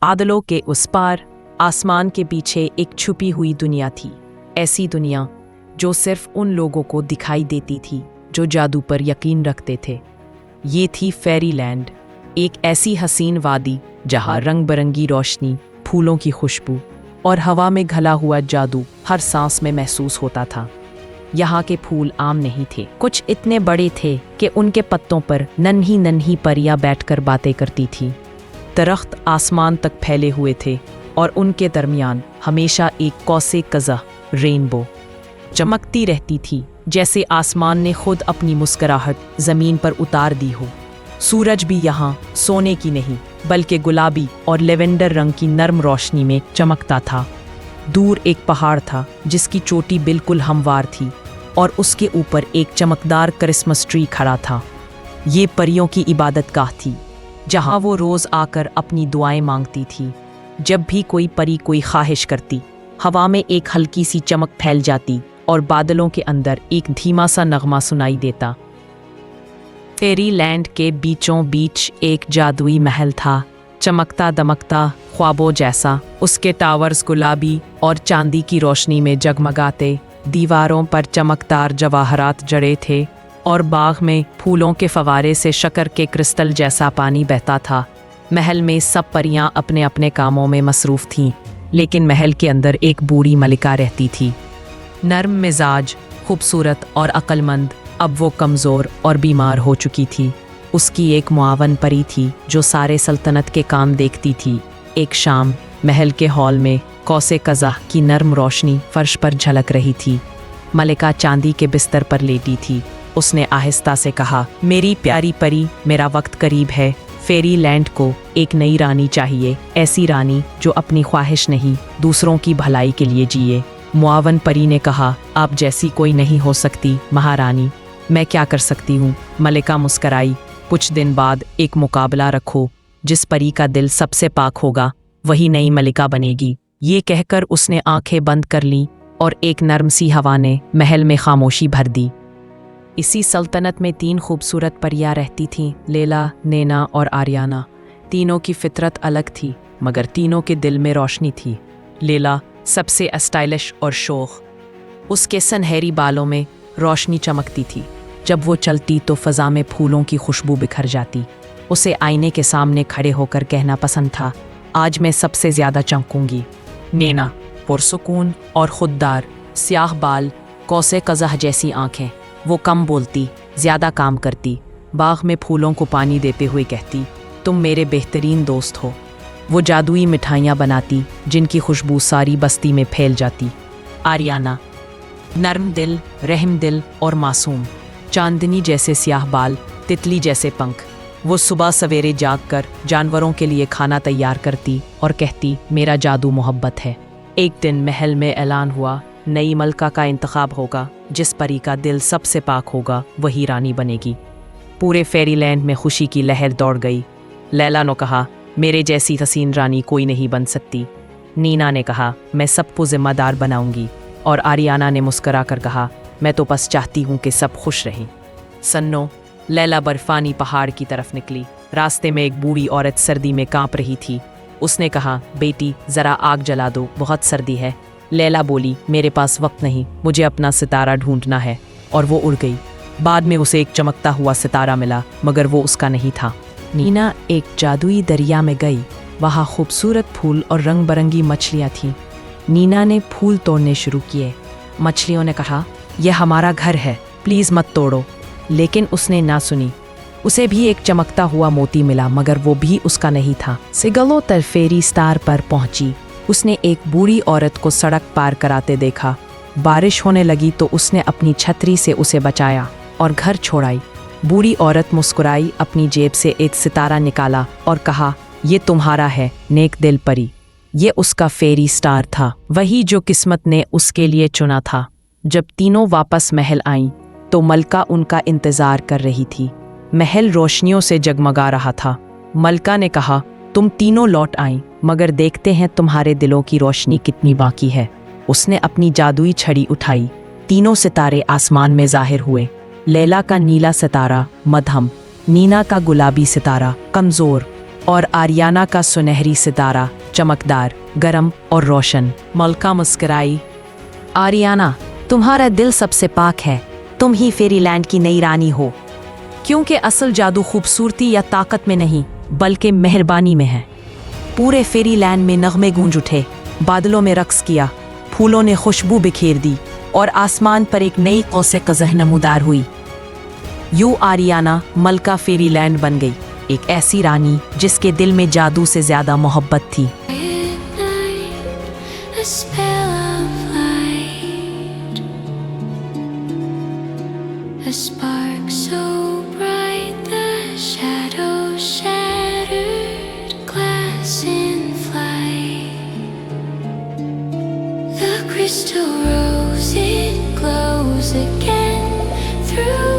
बादलों के उस पार आसमान के पीछे एक छुपी हुई दुनिया थी। ऐसी दुनिया जो सिर्फ उन लोगों को दिखाई देती थी जो जादू पर यकीन रखते थे। ये थी फेरीलैंड, एक ऐसी हसीन वादी जहाँ रंग बिरंगी रोशनी, फूलों की खुशबू और हवा में घला हुआ जादू हर सांस में महसूस होता था। यहाँ के फूल आम नहीं थे, कुछ इतने बड़े थे कि उनके पत्तों पर नन्ही नन्ही परियां बैठकर बातें करती थी। दरख्त आसमान तक फैले हुए थे और उनके दरमियान हमेशा एक कौसे कज़ा रेनबो चमकती रहती थी, जैसे आसमान ने खुद अपनी मुस्कुराहट ज़मीन पर उतार दी हो। सूरज भी यहाँ सोने की नहीं बल्कि गुलाबी और लेवेंडर रंग की नर्म रोशनी में चमकता था। दूर एक पहाड़ था जिसकी चोटी बिल्कुल हमवार थी और उसके ऊपर एक चमकदार क्रिसमस ट्री खड़ा था। ये परियों की इबादतगाह थी जहाँ वो रोज़ आकर अपनी दुआएं मांगती थी। जब भी कोई परी कोई ख्वाहिश करती, हवा में एक हल्की सी चमक फैल जाती और बादलों के अंदर एक धीमा सा नगमा सुनाई देता। फेरीलैंड के बीचों बीच एक जादुई महल था, चमकता दमकता ख्वाबों जैसा। उसके टावर्स गुलाबी और चांदी की रोशनी में जगमगाते, दीवारों पर चमकदार जवाहरात जड़े थे और बाग में फूलों के फवारे से शक्कर के क्रिस्टल जैसा पानी बहता था। महल में सब परियां अपने अपने कामों में मसरूफ़ थीं, लेकिन महल के अंदर एक बूढ़ी मलिका रहती थी। नर्म मिजाज, खूबसूरत और अक्लमंद। अब वो कमज़ोर और बीमार हो चुकी थी। उसकी एक मुआवन परी थी जो सारे सल्तनत के काम देखती थी। एक शाम महल के हॉल में कौसे कज़ा की नर्म रोशनी फर्श पर झलक रही थी। मलिका चांदी के बिस्तर पर लेटी थी। उसने आहिस्ता से कहा, मेरी प्यारी परी, मेरा वक्त करीब है। फेरीलैंड को एक नई रानी चाहिए, ऐसी रानी जो अपनी ख्वाहिश नहीं, दूसरों की भलाई के लिए जिए। मुआवन परी ने कहा, आप जैसी कोई नहीं हो सकती महारानी, मैं क्या कर सकती हूँ। मलिका मुस्कराई। कुछ दिन बाद एक मुकाबला रखो, जिस परी का दिल सबसे पाक होगा वही नई मलिका बनेगी। ये कहकर उसने आंखें बंद कर लीं और एक नर्म सी हवा ने महल में खामोशी भर दी। इसी सल्तनत में 3 खूबसूरत परियां रहती थीं, लैला, नैना और आरियाना। तीनों की फितरत अलग थी, मगर तीनों के दिल में रोशनी थी। लैला सबसे स्टाइलिश और शोख, उसके सनहरी बालों में रोशनी चमकती थी। जब वो चलती तो फ़ज़ा में फूलों की खुशबू बिखर जाती। उसे आईने के सामने खड़े होकर कहना पसंद था, आज मैं सबसे ज़्यादा चमकूंगी। नैना पुरसुकून और खुददार, स्याह बाल, कौसे कज़ा जैसी आंखें। वो कम बोलती, ज़्यादा काम करती, बाग में फूलों को पानी देते हुए कहती, तुम मेरे बेहतरीन दोस्त हो। वो जादुई मिठाइयाँ बनाती जिनकी खुशबू सारी बस्ती में फैल जाती। आरियाना नर्म दिल, रहम दिल और मासूम, चांदनी जैसे स्याह बाल, तितली जैसे पंख। वो सुबह सवेरे जागकर जानवरों के लिए खाना तैयार करती और कहती, मेरा जादू मोहब्बत है। एक दिन महल में ऐलान हुआ, नई मलका का इंतखाब होगा। जिस परी का दिल सबसे पाक होगा वही रानी बनेगी। पूरे फेरीलैंड में खुशी की लहर दौड़ गई। लैला ने कहा, मेरे जैसी हसीन रानी कोई नहीं बन सकती। नीना ने कहा, मैं सबको जिम्मेदार बनाऊंगी। और आरियाना ने मुस्करा कर कहा, मैं तो बस चाहती हूँ कि सब खुश रहें। सन्नो लैला बर्फानी पहाड़ की तरफ निकली। रास्ते में एक बूढ़ी औरत सर्दी में कांप रही थी। उसने कहा, बेटी ज़रा आग जला दो, बहुत सर्दी है। लैला बोली, मेरे पास वक्त नहीं, मुझे अपना सितारा ढूंढना है। और वो उड़ गई। बाद में उसे एक चमकता हुआ सितारा मिला, मगर वो उसका नहीं था। नीना एक जादुई दरिया में गई। वहाँ खूबसूरत फूल और रंग बिरंगी मछलियाँ थीं। नीना ने फूल तोड़ने शुरू किए। मछलियों ने कहा, यह हमारा घर है, प्लीज़ मत तोड़ो। लेकिन उसने ना सुनी। उसे भी एक चमकता हुआ मोती मिला, मगर वो भी उसका नहीं था। सिगलो तर फेरी स्टार पर पहुंची। उसने एक बूढ़ी औरत को सड़क पार कराते देखा। बारिश होने लगी तो उसने अपनी छतरी से उसे बचाया और घर छोड़ाई। बूढ़ी औरत मुस्कुराई, अपनी जेब से एक सितारा निकाला और कहा, ये तुम्हारा है नेक दिल परी। ये उसका फेरी स्टार था, वही जो किस्मत ने उसके लिए चुना था। जब तीनों वापस महल आईं तो मलका उनका इंतजार कर रही थी। महल रोशनियों से जगमगा रहा था। मलका ने कहा, तुम तीनों लौट आईं, मगर देखते हैं तुम्हारे दिलों की रोशनी कितनी बाकी है। उसने अपनी जादुई छड़ी उठाई। तीनों सितारे आसमान में जाहिर हुए। लैला का नीला सितारा मध्यम, नीना का गुलाबी सितारा कमज़ोर और आरियाना का सुनहरी सितारा चमकदार, गरम और रोशन। मलका मुस्कुराई। आरियाना, तुम्हारा दिल सबसे पाक है। तुम ही फेरीलैंड की नई रानी हो। क्योंकि असल जादू खूबसूरती या ताकत में नहीं, बल्कि मेहरबानी में है। पूरे फेरीलैंड में नगमे गूंज उठे, बादलों में रक्स किया, फूलों ने खुशबू बिखेर दी और आसमान पर एक नई कौसे कज़ह नमूदार हुई। यूं आरियाना मलका फेरीलैंड बन गई, एक ऐसी रानी जिसके दिल में जादू से ज्यादा मोहब्बत थी। A spell of light, a spark so bright the shadows shattered glass in flight. The crystal rose, it glows again through